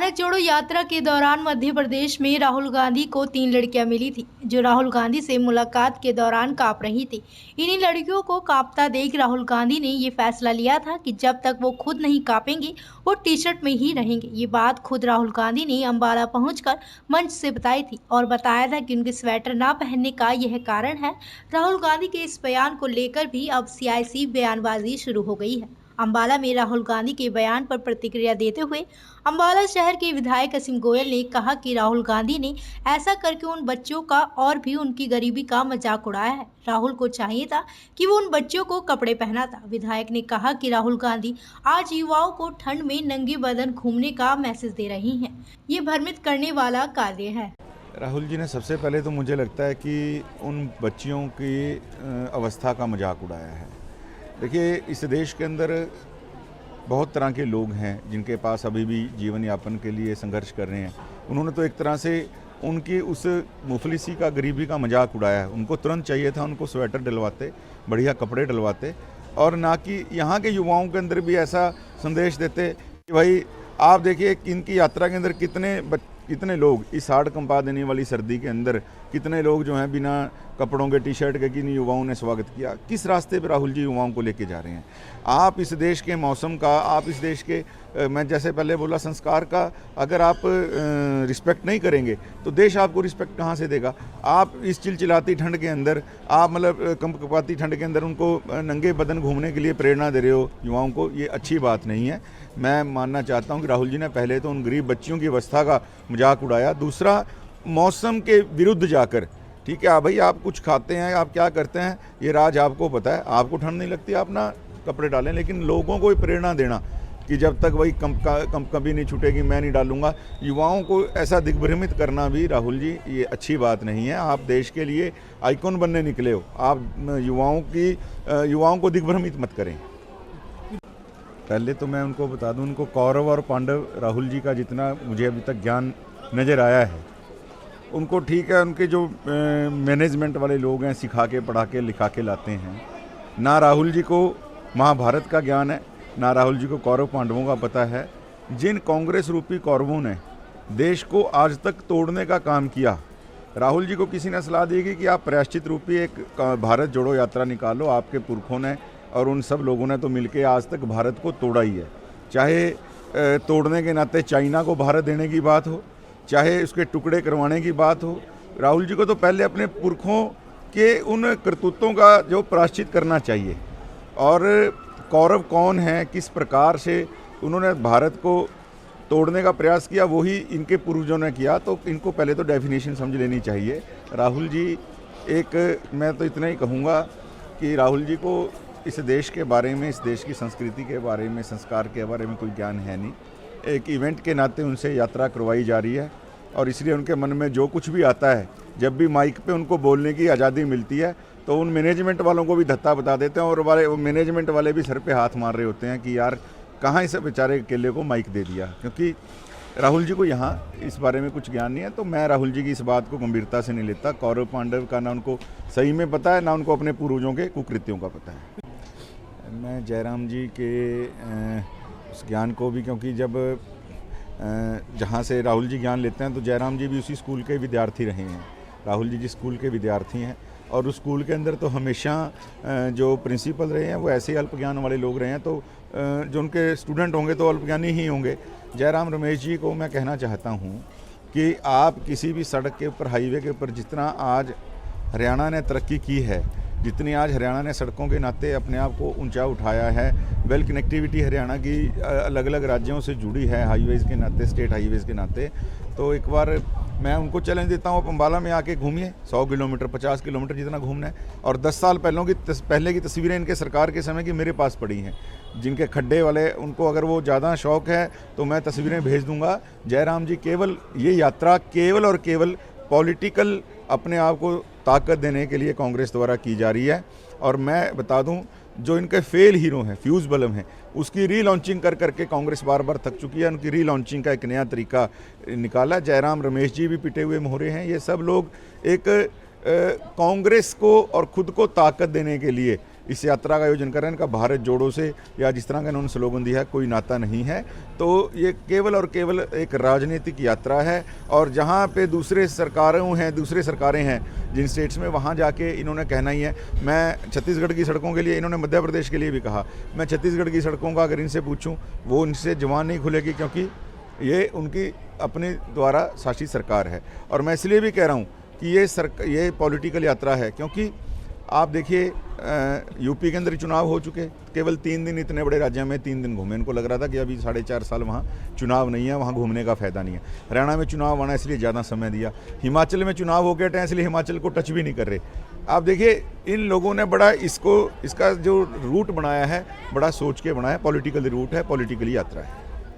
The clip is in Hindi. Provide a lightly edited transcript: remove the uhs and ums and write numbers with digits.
भारत जोड़ो यात्रा के दौरान मध्य प्रदेश में राहुल गांधी को 3 लड़कियां मिली थी जो राहुल गांधी से मुलाकात के दौरान कांप रही थी। इन्हीं लड़कियों को कांपता देख राहुल गांधी ने ये फैसला लिया था कि जब तक वो खुद नहीं कांपेंगे वो टी शर्ट में ही रहेंगे। ये बात खुद राहुल गांधी ने अंबाला पहुंचकर मंच से बताई थी और बताया था कि उनके स्वेटर ना पहनने का यह कारण है। राहुल गांधी के इस बयान को लेकर भी अब सियासी बयानबाजी शुरू हो गई है। अंबाला में राहुल गांधी के बयान पर प्रतिक्रिया देते हुए अंबाला शहर के विधायक असीम गोयल ने कहा कि राहुल गांधी ने ऐसा करके उन बच्चों का और भी उनकी गरीबी का मजाक उड़ाया है। राहुल को चाहिए था कि वो उन बच्चों को कपड़े पहनाता। विधायक ने कहा कि राहुल गांधी आज युवाओं को ठंड में नंगे बदन घूमने का मैसेज दे रही हैं। ये भ्रमित करने वाला कार्य है। राहुल जी ने सबसे पहले तो मुझे लगता है कि उन बच्चियों की अवस्था का मजाक उड़ाया है। देखिए, इस देश के अंदर बहुत तरह के लोग हैं जिनके पास अभी भी जीवन यापन के लिए संघर्ष कर रहे हैं। उन्होंने तो एक तरह से उनकी उस मुफलिसी का, गरीबी का मजाक उड़ाया है। उनको तुरंत चाहिए था, उनको स्वेटर डलवाते, बढ़िया कपड़े डलवाते, और ना कि यहाँ के युवाओं के अंदर भी ऐसा संदेश देते कि भाई आप देखिए इनकी यात्रा के अंदर कितने लोग इस हाड़ कंपा देने वाली सर्दी के अंदर कितने लोग जो हैं बिना कपड़ों के, टी शर्ट के, किन युवाओं ने स्वागत किया। किस रास्ते पर राहुल जी युवाओं को लेके जा रहे हैं? आप इस देश के मौसम का, आप इस देश के मैं जैसे पहले बोला संस्कार का अगर आप रिस्पेक्ट नहीं करेंगे तो देश आपको रिस्पेक्ट कहाँ से देगा? आप इस चिलचिलाती ठंड के अंदर, आप मतलब कंपकपाती ठंड के अंदर उनको नंगे बदन घूमने के लिए प्रेरणा दे रहे हो युवाओं को। ये अच्छी बात नहीं है। मैं मानना चाहता हूँ कि राहुल जी ने पहले तो उन गरीब बच्चियों की अवस्था का मजाक उड़ाया, दूसरा मौसम के विरुद्ध जाकर, ठीक है भाई आप कुछ खाते हैं, आप क्या करते हैं ये राज आपको पता है, आपको ठंड नहीं लगती आप ना कपड़े डालें, लेकिन लोगों को प्रेरणा देना कि जब तक वही कभी नहीं छूटेगी मैं नहीं डालूंगा, युवाओं को ऐसा दिग्भ्रमित करना भी राहुल जी ये अच्छी बात नहीं है। आप देश के लिए आइकॉन बनने निकले हो, आप युवाओं को दिग्भ्रमित मत करें। पहले तो मैं उनको बता दूं, उनको कौरव और पांडव राहुल जी का जितना मुझे अभी तक ज्ञान नज़र आया है, उनको ठीक है उनके जो मैनेजमेंट वाले लोग हैं सिखा के, पढ़ा के, लिखा के लाते हैं। ना राहुल जी को महाभारत का ज्ञान है, ना राहुल जी को कौरव पांडवों का पता है। जिन कांग्रेस रूपी कौरवों ने देश को आज तक तोड़ने का काम किया, राहुल जी को किसी ने सलाह देगी कि आप प्रायश्चित रूपी एक भारत जोड़ो यात्रा निकालो। आपके पुरखों ने और उन सब लोगों ने तो मिलके आज तक भारत को तोड़ा ही है। चाहे तोड़ने के नाते चाइना को भारत देने की बात हो, चाहे उसके टुकड़े करवाने की बात हो, राहुल जी को तो पहले अपने पुरखों के उन करतूतों का जो प्रायश्चित करना चाहिए। और कौरव कौन है, किस प्रकार से उन्होंने भारत को तोड़ने का प्रयास किया, वही इनके पूर्वजों ने किया, तो इनको पहले तो डेफिनेशन समझ लेनी चाहिए। राहुल जी मैं तो इतना ही कहूँगा कि राहुल जी को इस देश के बारे में, इस देश की संस्कृति के बारे में, संस्कार के बारे में कोई ज्ञान है नहीं। एक इवेंट के नाते उनसे यात्रा करवाई जा रही है और इसलिए उनके मन में जो कुछ भी आता है, जब भी माइक पे उनको बोलने की आज़ादी मिलती है तो उन मैनेजमेंट वालों को भी धत्ता बता देते हैं, और वो मैनेजमेंट वाले भी सर पे हाथ मार रहे होते हैं कि यार कहाँ इस बेचारे केले को माइक दे दिया, क्योंकि राहुल जी को यहाँ इस बारे में कुछ ज्ञान नहीं है। तो मैं राहुल जी की इस बात को गंभीरता से नहीं लेता। कौरव पांडव का ना उनको सही में पता है, ना उनको अपने पूर्वजों के कुकृत्यों का पता है। मैं जयराम जी के उस ज्ञान को भी, क्योंकि जब जहाँ से राहुल जी ज्ञान लेते हैं तो जयराम जी भी उसी स्कूल के विद्यार्थी रहे हैं। राहुल जी जिस स्कूल के विद्यार्थी हैं और उस स्कूल के अंदर तो हमेशा जो प्रिंसिपल रहे हैं वो ऐसे ही अल्प ज्ञान वाले लोग रहे हैं, तो जो उनके स्टूडेंट होंगे तो अल्पज्ञानी ही होंगे। जयराम रमेश जी को मैं कहना चाहता हूँ कि आप किसी भी सड़क के ऊपर, हाईवे के ऊपर जितना आज हरियाणा ने तरक्की की है, जितनी आज हरियाणा ने सड़कों के नाते अपने आप को ऊंचा उठाया है, वेल कनेक्टिविटी हरियाणा की अलग अलग राज्यों से जुड़ी है हाईवेज़ के नाते, स्टेट हाईवेज़ के नाते, तो एक बार मैं उनको चैलेंज देता हूँ, आप अम्बाला में आके घूमिए, 100 किलोमीटर 50 किलोमीटर जितना घूमना है। और 10 साल पहले की तस्वीरें इनके सरकार के समय की मेरे पास पड़ी हैं, जिनके खड्डे वाले, उनको अगर वो ज़्यादा शौक़ है तो मैं तस्वीरें भेज दूँगा। जयराम जी केवल ये यात्रा केवल और केवल पॉलिटिकल अपने आप को ताकत देने के लिए कांग्रेस द्वारा की जा रही है। और मैं बता दूं, जो इनके फेल हीरो हैं, फ्यूज़ बलम हैं, उसकी रीलॉन्चिंग कर करके कांग्रेस बार बार थक चुकी है। उनकी रीलॉन्चिंग का एक नया तरीका निकाला। जयराम रमेश जी भी पिटे हुए मोहरे हैं। ये सब लोग एक कांग्रेस को और खुद को ताकत देने के लिए इस यात्रा का आयोजन कर रहे हैं, इनका भारत जोड़ो से या जिस तरह का इन्होंने स्लोगन दिया है कोई नाता नहीं है। तो ये केवल और केवल एक राजनीतिक यात्रा है और जहाँ पे दूसरे सरकारें हैं जिन स्टेट्स में, वहाँ जाके इन्होंने कहना ही है। मैं छत्तीसगढ़ की सड़कों के लिए, इन्होंने मध्य प्रदेश के लिए भी कहा, मैं छत्तीसगढ़ की सड़कों का अगर इनसे पूछूं वो इनसे जुबान नहीं खुलेगी, क्योंकि ये उनकी अपने द्वारा शासित सरकार है। और मैं इसलिए भी कह रहा हूँ कि ये पॉलिटिकल यात्रा है, क्योंकि आप देखिए यूपी के अंदर चुनाव हो चुके, केवल 3 दिन इतने बड़े राज्य में 3 दिन घूमे। इनको लग रहा था कि अभी 4.5 साल वहाँ चुनाव नहीं है, वहाँ घूमने का फ़ायदा नहीं है। हरियाणा में चुनाव आना इसलिए ज़्यादा समय दिया, हिमाचल में चुनाव हो गए थे इसलिए हिमाचल को टच भी नहीं कर रहे। आप देखिए इन लोगों ने बड़ा इसका जो रूट बनाया है, बड़ा सोच के बनाया, पॉलिटिकल रूट है, पॉलिटिकल यात्रा है।